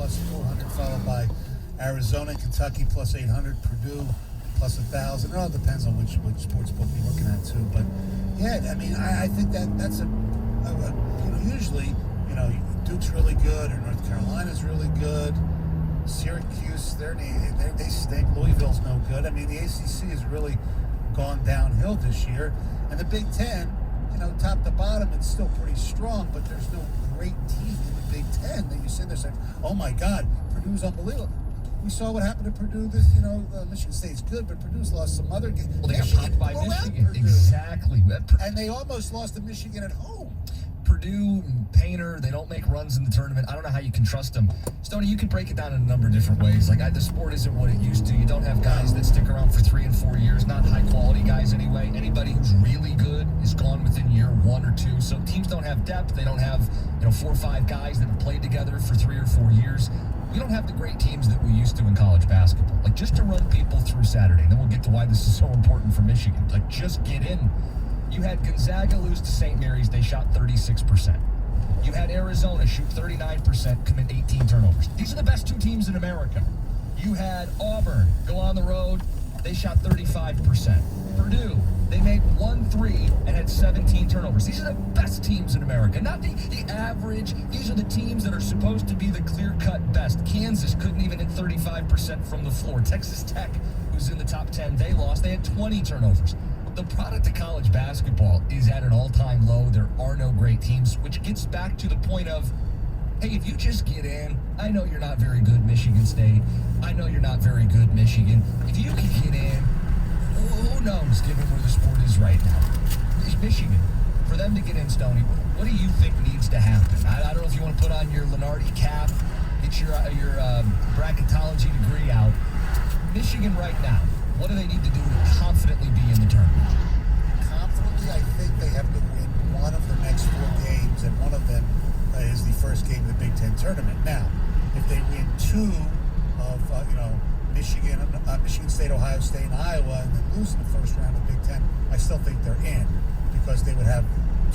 plus 400, followed by Arizona and Kentucky plus 800, Purdue plus 1,000. It all depends on which sports book you're looking at too. But yeah, I mean, I think that's usually Duke's really good or North Carolina's really good. Syracuse, they stink. Louisville's no good. I mean, the ACC has really gone downhill this year, and the Big Ten, top to bottom, it's still pretty strong. But there's no great team in the Big Ten that you sit there saying, "Oh my God, Purdue's unbelievable." We saw what happened to Purdue. Michigan State's good, but Purdue's lost some other games. Well, they got popped by Michigan. Exactly. And they almost lost to Michigan at home. Purdue and Painter, they don't make runs in the tournament. I don't know how you can trust them. Stoney, you can break it down in a number of different ways. The sport isn't what it used to. You don't have guys that stick around for 3 and 4 years, not high-quality guys anyway. Anybody who's really good is gone within year 1 or 2. So teams don't have depth. They don't have 4 or 5 guys that have played together for 3 or 4 years. We don't have the great teams that we used to in college basketball. Just to run people through Saturday, then we'll get to why this is so important for Michigan. Just get in. You had Gonzaga lose to St. Mary's. They shot 36%. You had Arizona shoot 39%, commit 18 turnovers. These are the best 2 teams in America. You had Auburn go on the road. They shot 35%. Purdue, they made 1 3 and had 17 turnovers. These are the best teams in America, not the average. These are the teams that are supposed to be the clear-cut best. Kansas couldn't even hit 35% from the floor. Texas Tech, who's in the top 10, they lost. They had 20 turnovers. The product of college basketball is at an all-time low. There are no great teams, which gets back to the point of, hey, if you just get in, I know you're not very good, Michigan State. I know you're not very good, Michigan. If you can get in, who knows, given where the sport is right now. It's Michigan. For them to get in, Stoney, what do you think needs to happen? I don't know if you want to put on your Lenardi cap, get your bracketology degree out. Michigan right now, what do they need to do to confidently be in the tournament? Confidently, I think they have to win one of the next 4 games, and one of them is the first game of the Big Ten tournament. Now, if they win 2 of Michigan State, Ohio State, and Iowa, and then lose in the first round of the Big Ten, I still think they're in, because they would have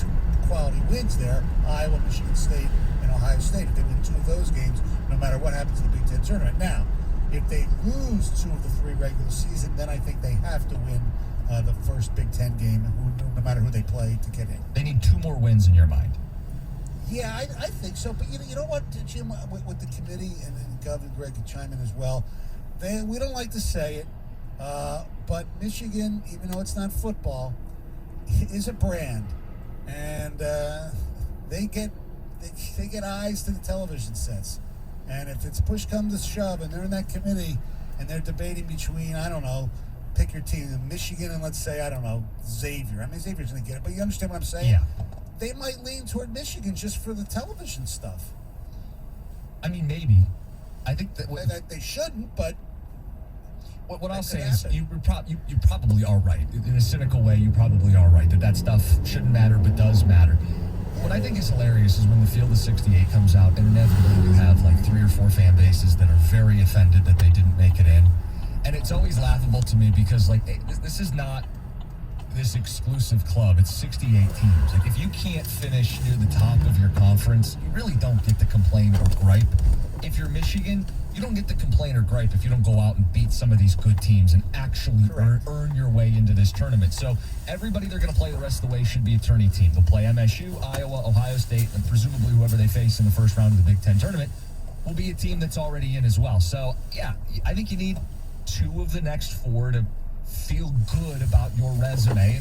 2 quality wins there: Iowa, Michigan State, and Ohio State. If they win 2 of those games, no matter what happens in the Big Ten tournament. Now, if they lose 2 of the 3 regular season, then I think they have to win the first Big Ten game, no matter who they play, to get in. They need 2 more wins in your mind. Yeah, I think so. But you know what, Jim, with the committee, and Gov and Greg can chime in as well, we don't like to say it, but Michigan, even though it's not football, is a brand, and they get eyes to the television sets. And if it's push comes to shove, and they're in that committee, and they're debating between, I don't know, pick your team, Michigan and, let's say, I don't know, Xavier. I mean, Xavier's going to get it, but you understand what I'm saying? Yeah. They might lean toward Michigan just for the television stuff. I mean, maybe. I think that they shouldn't, but what I'll say is you probably are right. In a cynical way, you probably are right that stuff shouldn't matter but does matter. What I think is hilarious is when the field of 68 comes out, and inevitably you have 3 or 4 fan bases that are very offended that they didn't make it in. And it's always laughable to me because this is not this exclusive club. It's 68 teams. If you can't finish near the top of your conference, you really don't get to complain or gripe. If you're Michigan, you don't get to complain or gripe if you don't go out and beat some of these good teams and actually earn your way into this tournament. So everybody they're going to play the rest of the way should be a tourney team. They'll play MSU, Iowa, Ohio State, and presumably whoever they face in the first round of the Big Ten tournament will be a team that's already in as well. So, yeah, I think you need 2 of the next 4 to feel good about your resume.